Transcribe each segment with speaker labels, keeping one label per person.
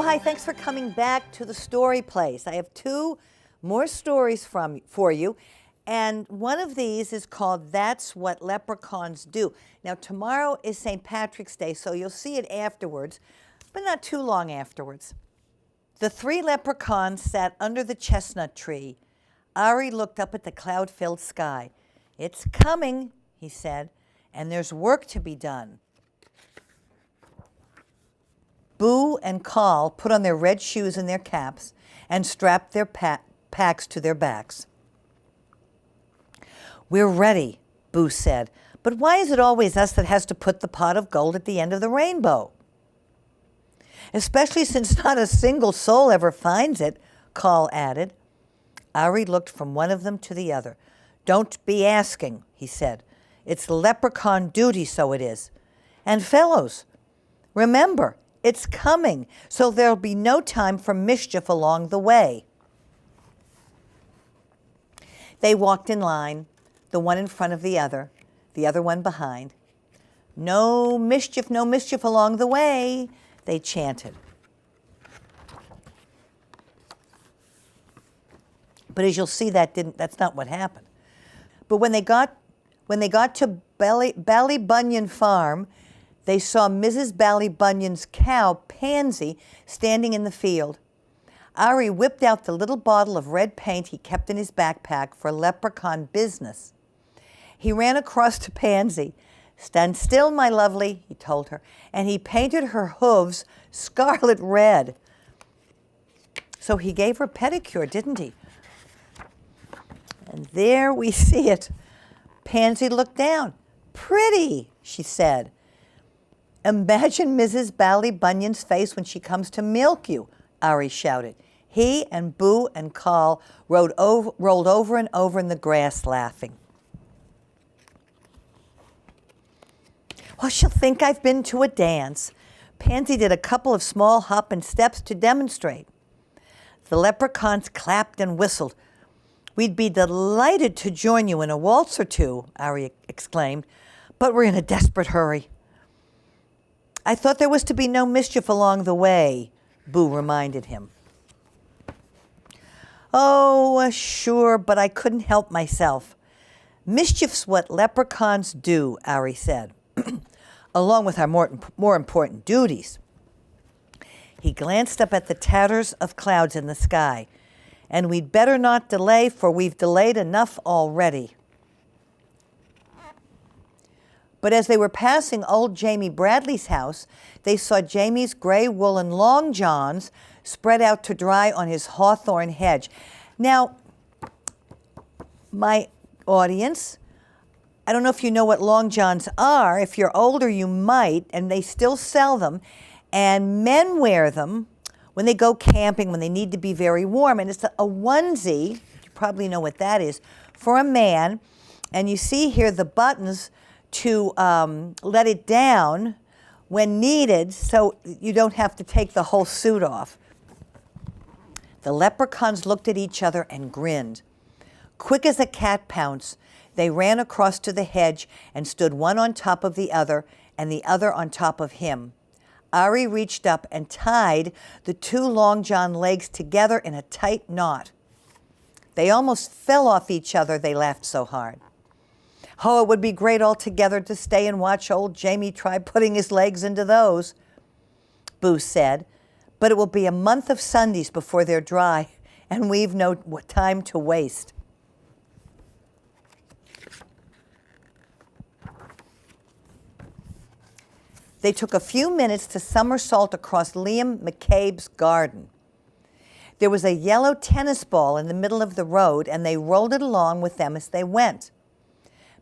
Speaker 1: hi, thanks for coming back to the Story Place. I have two more stories for you, and one of these is called That's What Leprechauns Do. Now, tomorrow is St. Patrick's Day, so you'll see it afterwards, but not too long afterwards. The three leprechauns sat under the chestnut tree. Ari looked up at the cloud-filled sky. "It's coming," he said, "and there's work to be done." Boo and Carl put on their red shoes and their caps and strapped their packs to their backs. "We're ready," Boo said, "but why is it always us that has to put the pot of gold at the end of the rainbow?" "Especially since not a single soul ever finds it," Carl added. Ari looked from one of them to the other. "Don't be asking," he said. "It's leprechaun duty, so it is. And fellows, remember, it's coming, so there'll be no time for mischief along the way." They walked in line, the one in front of the other one behind. no mischief along the way," they chanted. But as you'll see, that's not what happened. But when they got to Ballybunion Farm, they saw Mrs. Ballybunion's cow, Pansy, standing in the field. Ari whipped out the little bottle of red paint he kept in his backpack for leprechaun business. He ran across to Pansy. "Stand still, my lovely," he told her, and he painted her hooves scarlet red. So he gave her a pedicure, didn't he? And there we see it. Pansy looked down. "Pretty," she said. "Imagine Mrs. Ballybunion's face when she comes to milk you," Ari shouted. He and Boo and Carl rolled over and over in the grass laughing. "Well, she'll think I've been to a dance." Pansy did a couple of small hop and steps to demonstrate. The leprechauns clapped and whistled. "We'd be delighted to join you in a waltz or two," Ari exclaimed, "but we're in a desperate hurry." "I thought there was to be no mischief along the way," Boo reminded him. "Oh, sure, but I couldn't help myself. Mischief's what leprechauns do," Ari said, "along with our more important duties." He glanced up at the tatters of clouds in the sky. "And we'd better not delay, for we've delayed enough already." But as they were passing old Jamie Bradley's house, they saw Jamie's gray woolen long johns spread out to dry on his hawthorn hedge. Now, my audience, I don't know if you know what long johns are. If you're older, you might, and they still sell them. And men wear them when they go camping, when they need to be very warm. And it's a onesie, you probably know what that is, for a man. And you see here the buttons to let it down when needed, so you don't have to take the whole suit off. The leprechauns looked at each other and grinned. Quick as a cat pounce, they ran across to the hedge and stood one on top of the other and the other on top of him. Ari reached up and tied the two long john legs together in a tight knot. They almost fell off each other, they laughed so hard. "Oh, it would be great altogether to stay and watch old Jamie try putting his legs into those," Boo said, "but it will be a month of Sundays before they're dry, and we've no time to waste." They took a few minutes to somersault across Liam McCabe's garden. There was a yellow tennis ball in the middle of the road, and they rolled it along with them as they went.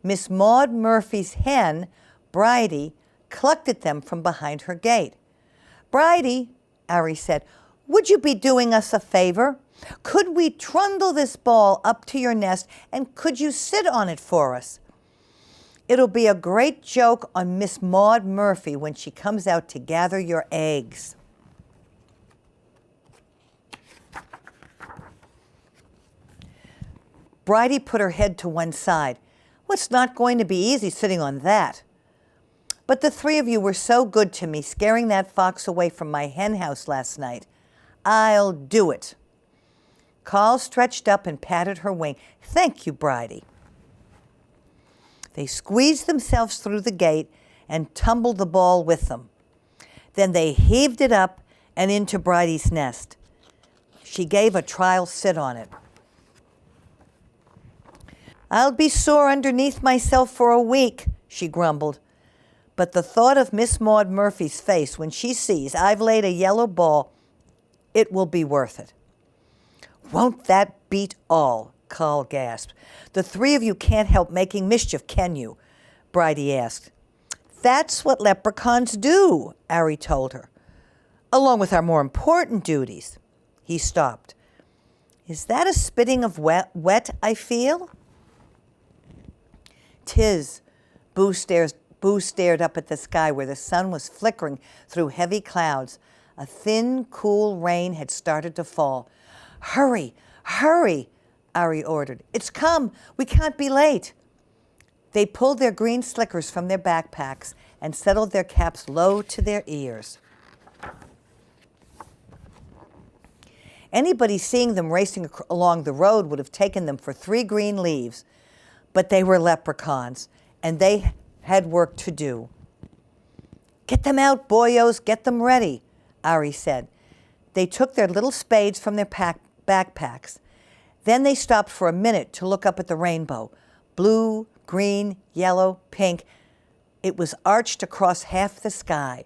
Speaker 1: Miss Maud Murphy's hen, Bridie, clucked at them from behind her gate. "Bridie," Ari said, "would you be doing us a favor? Could we trundle this ball up to your nest, and could you sit on it for us? It'll be a great joke on Miss Maud Murphy when she comes out to gather your eggs." Bridie put her head to one side. "Well, it's not going to be easy sitting on that. But the three of you were so good to me, scaring that fox away from my hen house last night. I'll do it. Carl stretched up and patted her wing. Thank you, Bridie. They squeezed themselves through the gate and tumbled the ball with them. Then they heaved it up and into Bridie's nest. She gave a trial sit on it. I'll be sore underneath myself for a week, she grumbled. But the thought of Miss Maud Murphy's face when she sees I've laid a yellow ball, it will be worth it. Won't that beat all? Carl gasped. The three of you can't help making mischief, can you? Bridie asked. That's what leprechauns do, Ari told her. Along with our more important duties. He stopped. Is that a spitting of wet I feel? 'Tis. Boo stared up at the sky where the sun was flickering through heavy clouds. A thin, cool rain had started to fall. Hurry, hurry, Ari ordered. It's come. We can't be late. They pulled their green slickers from their backpacks and settled their caps low to their ears. Anybody seeing them racing along the road would have taken them for 3 green leaves, but they were leprechauns, and they had work to do. Get them out, boyos, get them ready, Ari said. They took their little spades from their backpacks. Then they stopped for a minute to look up at the rainbow. Blue, green, yellow, pink. It was arched across half the sky.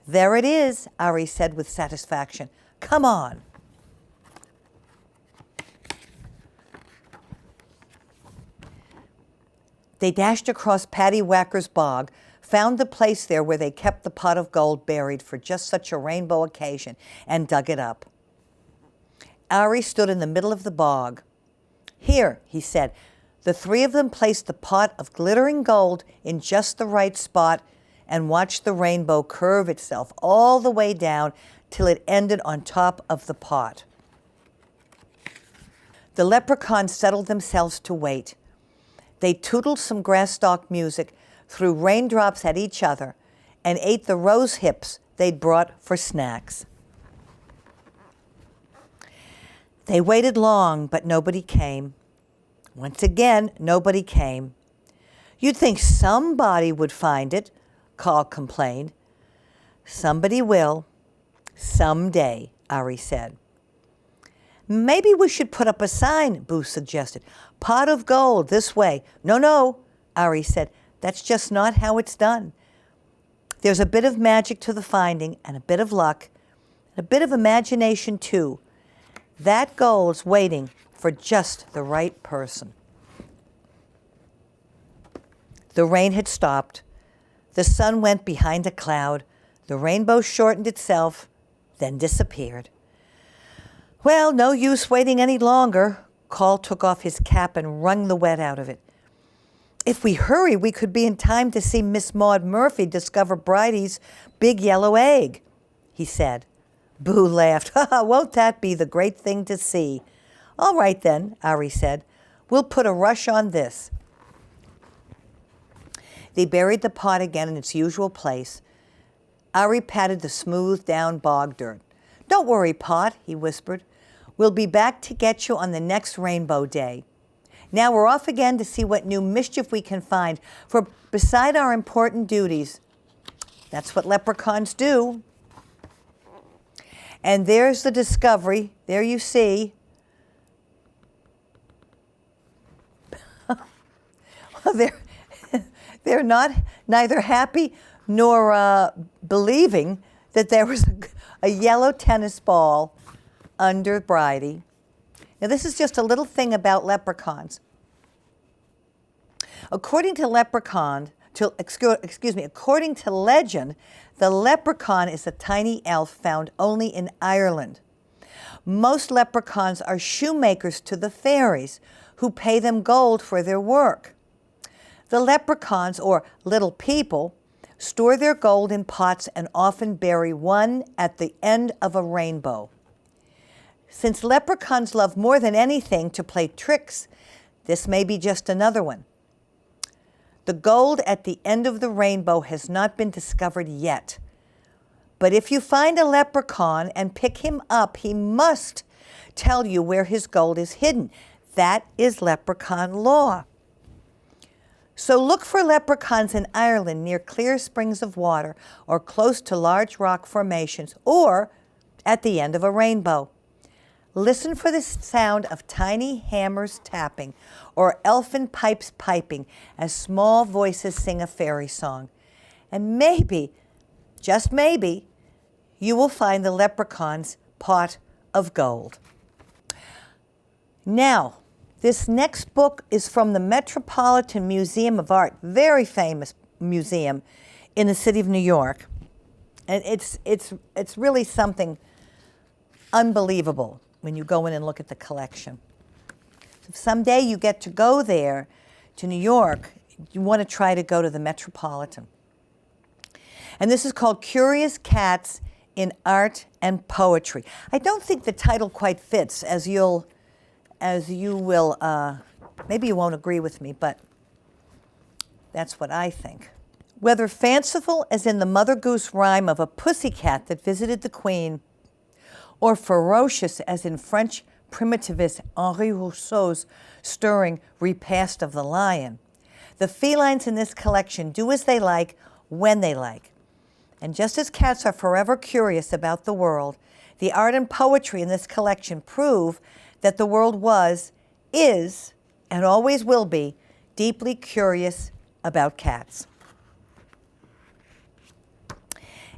Speaker 1: There it is, Ari said with satisfaction. Come on. They dashed across Paddy Whacker's bog, found the place there where they kept the pot of gold buried for just such a rainbow occasion, and dug it up. Ari stood in the middle of the bog. Here, he said. The 3 of them placed the pot of glittering gold in just the right spot and watched the rainbow curve itself all the way down till it ended on top of the pot. The leprechauns settled themselves to wait. They tootled some grass-stalk music, threw raindrops at each other, and ate the rose hips they'd brought for snacks. They waited long, but nobody came. Once again, nobody came. You'd think somebody would find it, Carl complained. Somebody will. Someday, Ari said. Maybe we should put up a sign, Boo suggested. Pot of gold, this way. No, Ari said. That's just not how it's done. There's a bit of magic to the finding, and a bit of luck, and a bit of imagination, too. That gold's waiting for just the right person. The rain had stopped. The sun went behind a cloud. The rainbow shortened itself, then disappeared. Well, no use waiting any longer. Carl took off his cap and wrung the wet out of it. If we hurry, we could be in time to see Miss Maud Murphy discover Bridie's big yellow egg, he said. Boo laughed. Won't that be the great thing to see? All right then, Ari said. We'll put a rush on this. They buried the pot again in its usual place. Ari patted the smooth down bog dirt. Don't worry, Pot, he whispered. We'll be back to get you on the next rainbow day. Now we're off again to see what new mischief we can find, for beside our important duties, that's what leprechauns do. And there's the discovery. There you see. They're neither happy nor believing that there was a yellow tennis ball under Bridie. Now, this is just a little thing about leprechauns. According to according to legend, the leprechaun is a tiny elf found only in Ireland. Most leprechauns are shoemakers to the fairies, who pay them gold for their work. The leprechauns, or little people, store their gold in pots and often bury one at the end of a rainbow. Since leprechauns love more than anything to play tricks, this may be just another one. The gold at the end of the rainbow has not been discovered yet, But if you find a leprechaun and pick him up, he must tell you where his gold is hidden. That is leprechaun law. So look for leprechauns in Ireland near clear springs of water or close to large rock formations or at the end of a rainbow. Listen for the sound of tiny hammers tapping or elfin pipes piping as small voices sing a fairy song. And maybe, just maybe, you will find the leprechaun's pot of gold. Now, this next book is from the Metropolitan Museum of Art, very famous museum in the city of New York. And it's really something unbelievable when you go in and look at the collection. If someday you get to go there to New York, you want to try to go to the Metropolitan. And this is called Curious Cats in Art and Poetry. I don't think the title quite fits, as you will, maybe you won't agree with me, but that's what I think. Whether fanciful as in the Mother Goose rhyme of a pussycat that visited the queen, or ferocious as in French primitivist Henri Rousseau's stirring repast of the lion, the felines in this collection do as they like, when they like. And just as cats are forever curious about the world, the art and poetry in this collection prove that the world was, is, and always will be deeply curious about cats.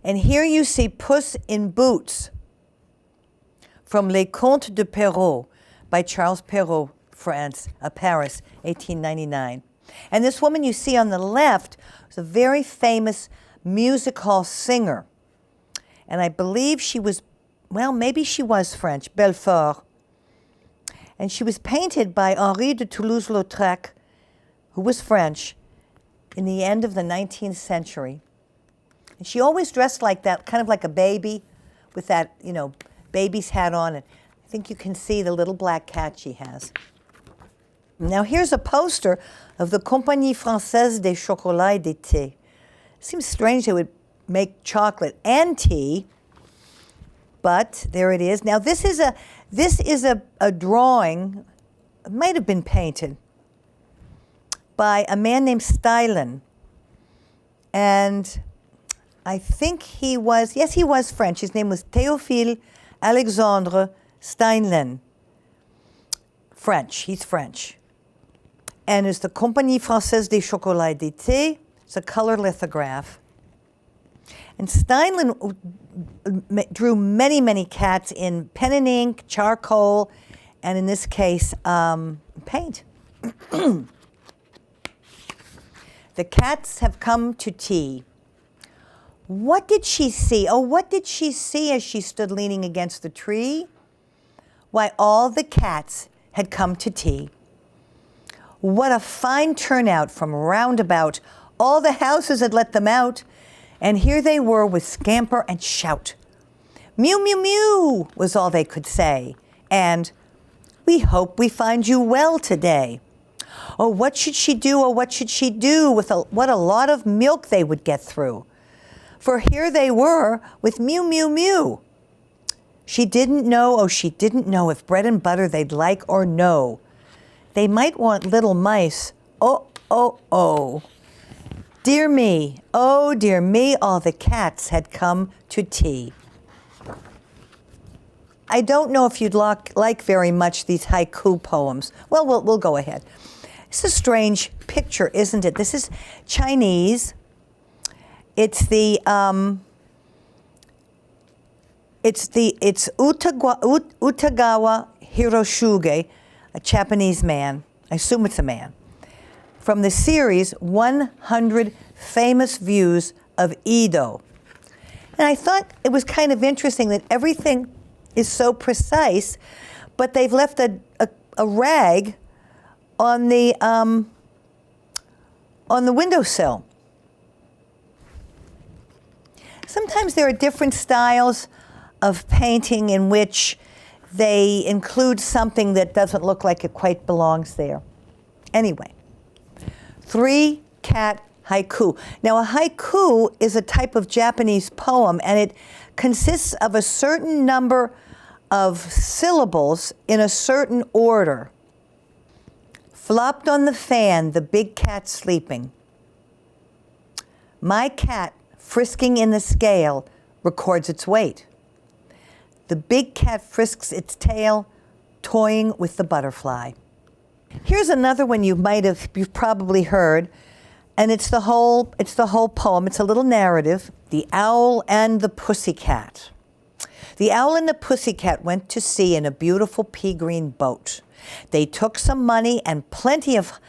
Speaker 1: And here you see Puss in Boots from Les Contes de Perrault by Charles Perrault, Paris, 1899. And this woman you see on the left was a very famous music hall singer. And I believe she was, well, maybe she was French, Belfort. And she was painted by Henri de Toulouse-Lautrec, who was French, in the end of the 19th century. And she always dressed like that, kind of like a baby, with that, baby's hat on. And I think you can see the little black cat she has. Now here's a poster of the Compagnie Française des Chocolats et des Thés. Seems strange they would make chocolate and tea, but there it is. Now this is a drawing, it might have been painted, by a man named Stylin. And I think he was French. His name was Théophile Alexandre Steinlen. French, he's French. And it's the Compagnie Française des Chocolats et des Thés. It's a color lithograph. And Steinlen drew many, many cats in pen and ink, charcoal, and in this case, paint. The cats have come to tea. What did she see? Oh, what did she see as she stood leaning against the tree? Why, all the cats had come to tea. What a fine turnout from round about. All the houses had let them out, and here they were with scamper and shout. Mew, mew, mew was all they could say, and we hope we find you well today. Oh, what should she do? Oh, what should she do with what a lot of milk they would get through? For here they were with mew, mew, mew. She didn't know if bread and butter they'd like or no. They might want little mice. Oh, oh, oh. Dear me, oh dear me, all the cats had come to tea. I don't know if you'd like very much these haiku poems. Well, we'll go ahead. It's a strange picture, isn't it? This is Chinese. It's Utagawa Hiroshuge, a Japanese man. I assume it's a man. From the series 100 Famous Views of Edo. And I thought it was kind of interesting that everything is so precise, but they've left a rag on the windowsill. Sometimes there are different styles of painting in which they include something that doesn't look like it quite belongs there. Anyway, 3 cat Haiku. Now, a haiku is a type of Japanese poem, and it consists of a certain number of syllables in a certain order. Flopped on the fan, the big cat sleeping. My cat, frisking in the scale, records its weight. The big cat frisks its tail, toying with the butterfly. Here's another one you've probably heard, and it's the whole poem. It's a little narrative. The Owl and the Pussycat. The owl and the pussycat went to sea in a beautiful pea green boat. They took some money and plenty of,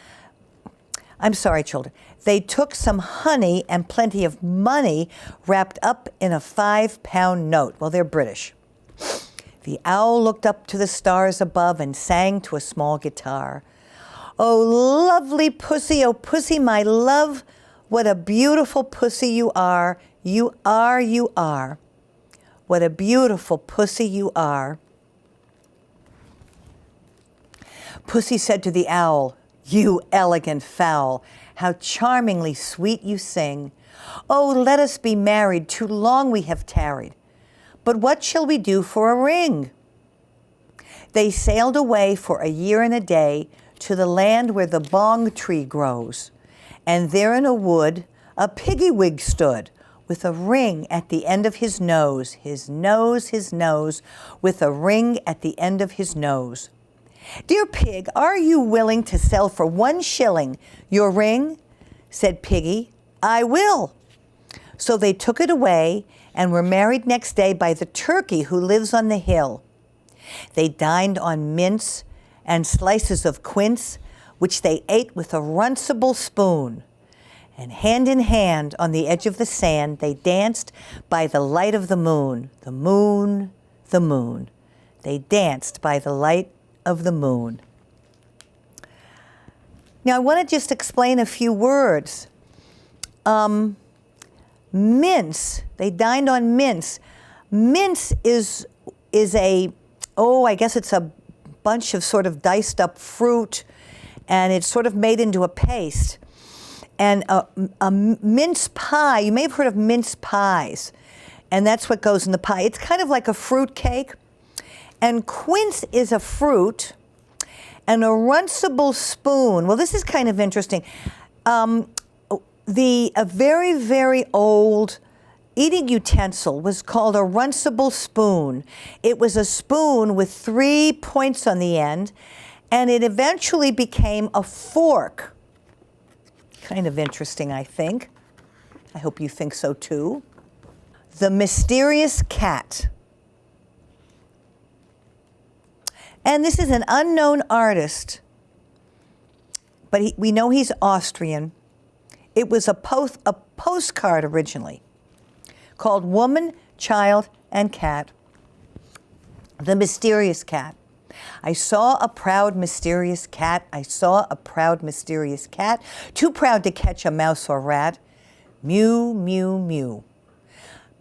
Speaker 1: I'm sorry, children. They took some honey and plenty of money wrapped up in a 5-pound note. Well, they're British. The owl looked up to the stars above and sang to a small guitar. Oh, lovely pussy, oh, pussy, my love, what a beautiful pussy you are. You are, you are. What a beautiful pussy you are. Pussy said to the owl, you elegant fowl, how charmingly sweet you sing. Oh, let us be married, too long we have tarried. But what shall we do for a ring? They sailed away for a year and a day to the land where the bong tree grows. And there in a wood, a piggy-wig stood, with a ring at the end of his nose, with a ring at the end of his nose. Dear Pig, are you willing to sell for 1 shilling your ring? Said Piggy, I will. So they took it away and were married next day by the turkey who lives on the hill. They dined on mince and slices of quince, which they ate with a runcible spoon. And hand in hand on the edge of the sand, they danced by the light of the moon. The moon, the moon. They danced by the light of the moon. Now I want to just explain a few words. Mince, they dined on mince. Mince is a, I guess it's a bunch of sort of diced up fruit, and it's sort of made into a paste. And a mince pie, you may have heard of mince pies, and that's what goes in the pie. It's kind of like a fruit cake. And quince is a fruit, and a runcible spoon. Well, this is kind of interesting. A very, very old eating utensil was called a runcible spoon. It was a spoon with 3 points on the end, and it eventually became a fork. Kind of interesting, I think. I hope you think so too. The Mysterious Cat. And this is an unknown artist, but we know he's Austrian. It was a postcard originally called Woman, Child, and Cat. The Mysterious Cat. I saw a proud, mysterious cat. I saw a proud, mysterious cat, too proud to catch a mouse or rat. Mew, mew, mew.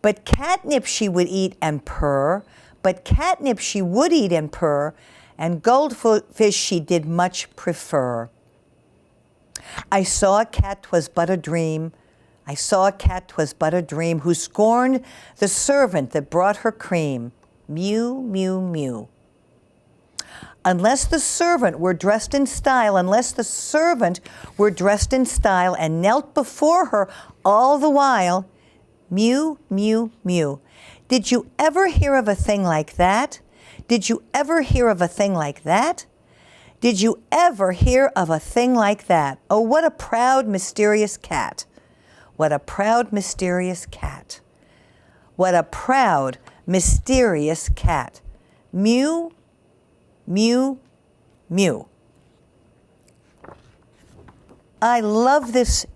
Speaker 1: But catnip she would eat and purr. But catnip she would eat and purr, and goldfish she did much prefer. I saw a cat, 'twas but a dream. I saw a cat, 'twas but a dream, who scorned the servant that brought her cream. Mew, mew, mew. Unless the servant were dressed in style, and knelt before her all the while, mew, mew, mew. Did you ever hear of a thing like that? Did you ever hear of a thing like that? Did you ever hear of a thing like that? Oh, what a proud, mysterious cat. What a proud, mysterious cat. What a proud, mysterious cat. Mew, mew, mew. I love this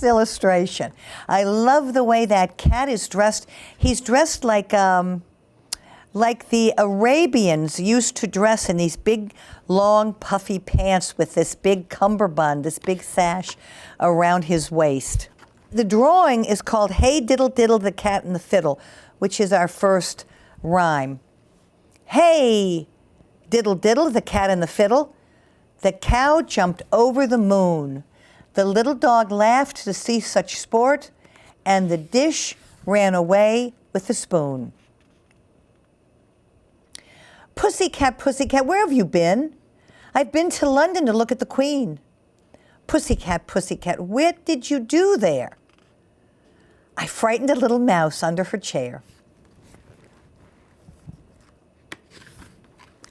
Speaker 1: illustration. I love the way that cat is dressed. He's dressed like the Arabians used to dress in these big, long, puffy pants with this big cummerbund, this big sash around his waist. The drawing is called Hey Diddle Diddle, the Cat and the Fiddle, which is our first rhyme. Hey diddle diddle, the cat and the fiddle. The cow jumped over the moon. The little dog laughed to see such sport, and the dish ran away with the spoon. Pussycat, pussycat, where have you been? I've been to London to look at the Queen. Pussycat, pussycat, what did you do there? I frightened a little mouse under her chair.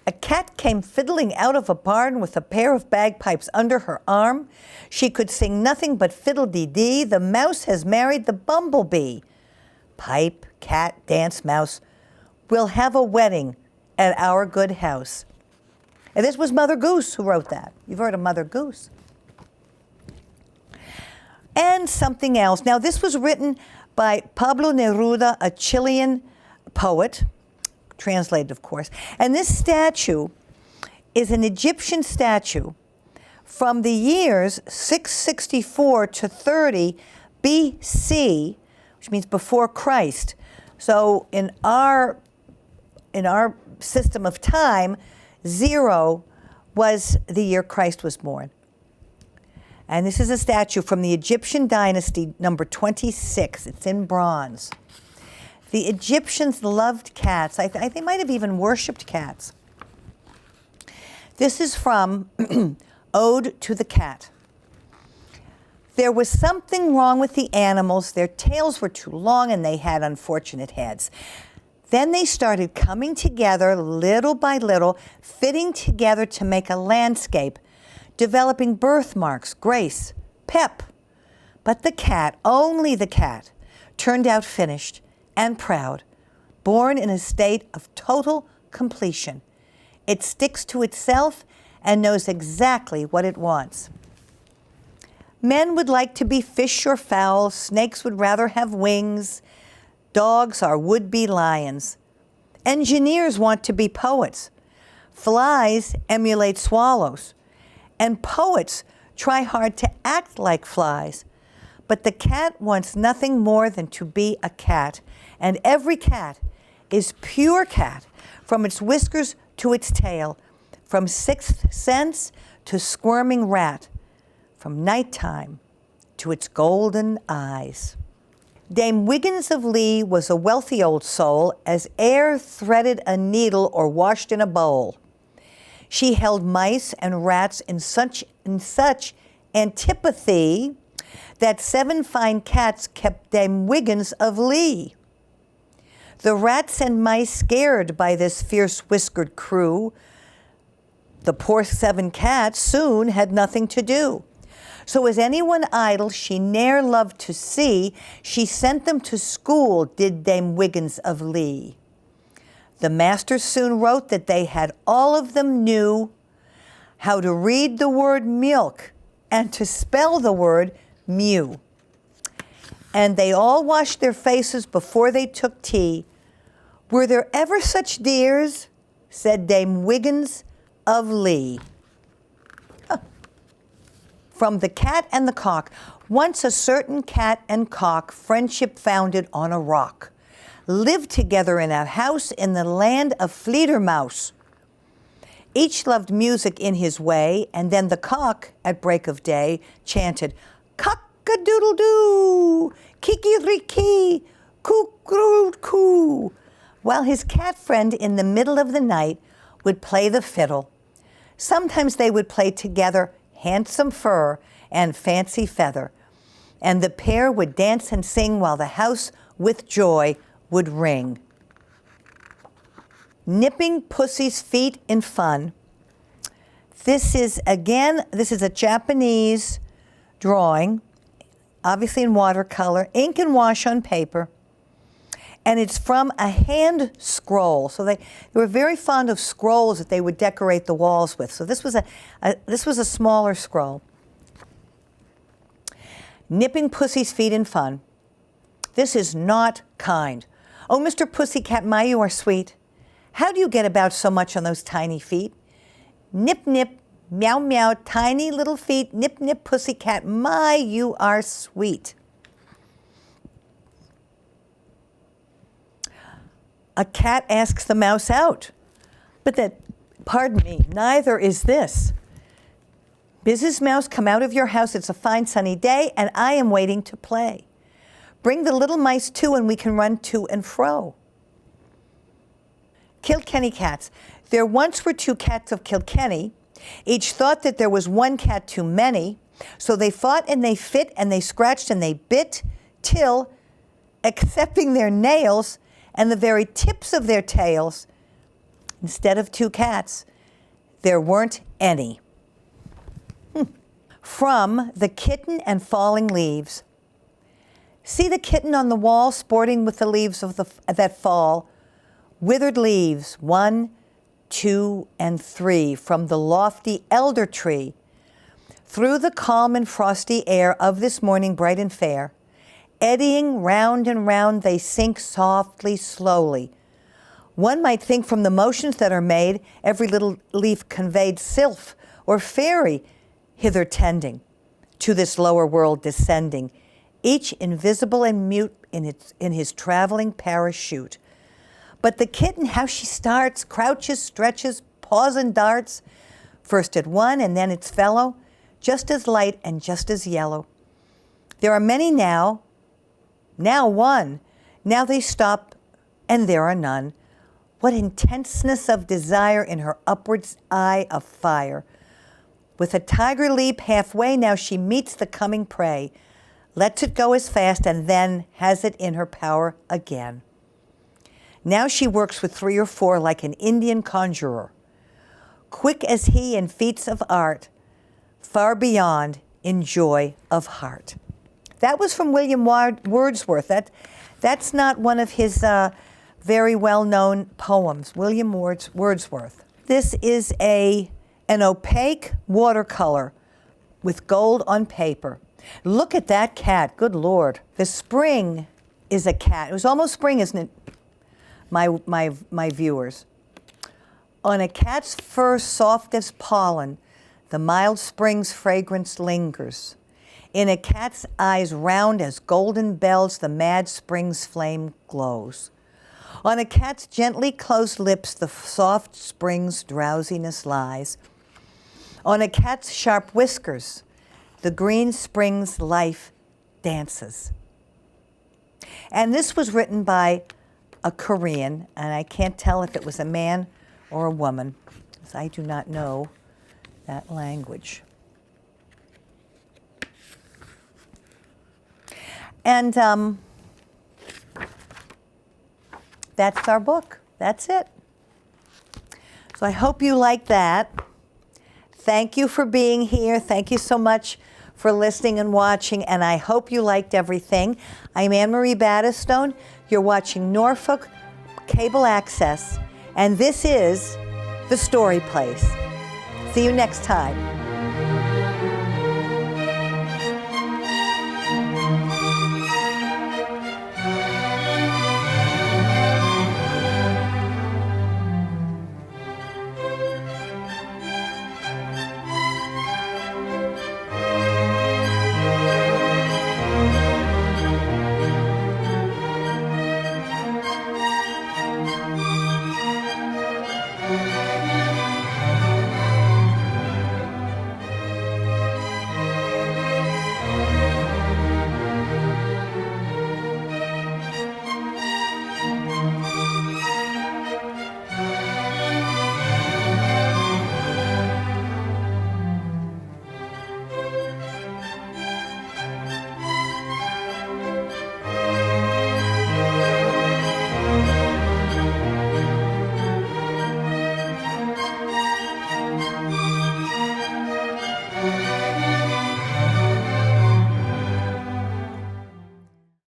Speaker 1: A cat came fiddling out of a barn with a pair of bagpipes under her arm. She could sing nothing but fiddle-dee-dee. The mouse has married the bumblebee. Pipe, cat, dance, mouse. We'll have a wedding at our good house. And this was Mother Goose who wrote that. You've heard of Mother Goose. And something else. Now, this was written by Pablo Neruda, a Chilean poet, translated, of course. And this statue is an Egyptian statue from the years 664 to 30 BC, which means before Christ. So in our system of time, 0 was the year Christ was born. And this is a statue from the Egyptian dynasty, number 26. It's in bronze. The Egyptians loved cats. I think they might have even worshipped cats. This is from Ode to the Cat. There was something wrong with the animals. Their tails were too long and they had unfortunate heads. Then they started coming together little by little, fitting together to make a landscape, developing birthmarks, grace, pep. But the cat, only the cat, turned out finished and proud, born in a state of total completion. It sticks to itself and knows exactly what it wants. Men would like to be fish or fowl. Snakes would rather have wings. Dogs are would-be lions. Engineers want to be poets. Flies emulate swallows. And poets try hard to act like flies. But the cat wants nothing more than to be a cat. And every cat is pure cat, from its whiskers to its tail, from sixth sense to squirming rat, from nighttime to its golden eyes. Dame Wiggins of Lee was a wealthy old soul, as ere threaded a needle or washed in a bowl. She held mice and rats in such antipathy that 7 fine cats kept Dame Wiggins of Lee. The rats and mice, scared by this fierce whiskered crew, the poor 7 cats soon had nothing to do. So as anyone idle she ne'er loved to see, she sent them to school, did Dame Wiggins of Lee. The master soon wrote that they had all of them knew how to read the word milk and to spell the word mew. And they all washed their faces before they took tea. Were there ever such dears? Said Dame Wiggins of Lee. From the Cat and the Cock. Once a certain cat and cock, friendship founded on a rock, lived together in a house in the land of Fledermaus. Each loved music in his way, and then the cock, at break of day, chanted, cock-a-doodle-doo, kiki-riki, coo-coo-coo, while his cat friend in the middle of the night would play the fiddle. Sometimes they would play together Handsome Fur and Fancy Feather, and the pair would dance and sing while the house with joy would ring. Nipping Pussy's Feet in Fun. This is a Japanese drawing, obviously in watercolor, ink and wash on paper, and it's from a hand scroll. So they were very fond of scrolls that they would decorate the walls with. So this was a smaller scroll. Nipping Pussy's Feet in Fun. This is not kind. Oh, Mr. Pussycat, my, you are sweet. How do you get about so much on those tiny feet? Nip, nip, meow, meow, tiny little feet. Nip, nip, pussycat, my, you are sweet. A cat asks the mouse out. But that, pardon me, neither is this. Mrs. Mouse, come out of your house. It's a fine sunny day, and I am waiting to play. Bring the little mice too, and we can run to and fro. Kilkenny cats. There once were 2 cats of Kilkenny. Each thought that there was 1 cat too many. So they fought and they fit and they scratched and they bit till, excepting their nails and the very tips of their tails, instead of 2 cats, there weren't any. From The Kitten and Falling Leaves. See the kitten on the wall sporting with the leaves of that fall. Withered leaves, 1, 2, and 3, from the lofty elder tree. Through the calm and frosty air of this morning bright and fair, eddying round and round they sink softly, slowly. One might think from the motions that are made, every little leaf conveyed sylph or fairy hither tending, to this lower world descending, each invisible and mute in his traveling parachute. But the kitten, how she starts, crouches, stretches, paws and darts, first at one and then its fellow, just as light and just as yellow. There are many now one, now they stop, and there are none. What intenseness of desire in her upwards eye of fire. With a tiger leap halfway, now she meets the coming prey, lets it go as fast, and then has it in her power again. Now she works with 3 or 4 like an Indian conjurer, quick as he in feats of art, far beyond in joy of heart. That was from William Wordsworth. That's not one of his very well-known poems, William Wordsworth. This is an opaque watercolor with gold on paper. Look at that cat, good Lord. The spring is a cat. It was almost spring, isn't it, my viewers? On a cat's fur soft as pollen, the mild spring's fragrance lingers. In a cat's eyes round as golden bells, the mad spring's flame glows. On a cat's gently closed lips, the soft spring's drowsiness lies. On a cat's sharp whiskers, the green spring's life dances. And this was written by a Korean, and I can't tell if it was a man or a woman, because I do not know that language. And that's our book. That's it. So I hope you like that. Thank you for being here. Thank you so much for listening and watching, and I hope you liked everything. I'm Anne-Marie Battistone. You're watching Norfolk Cable Access, and this is The Story Place. See you next time.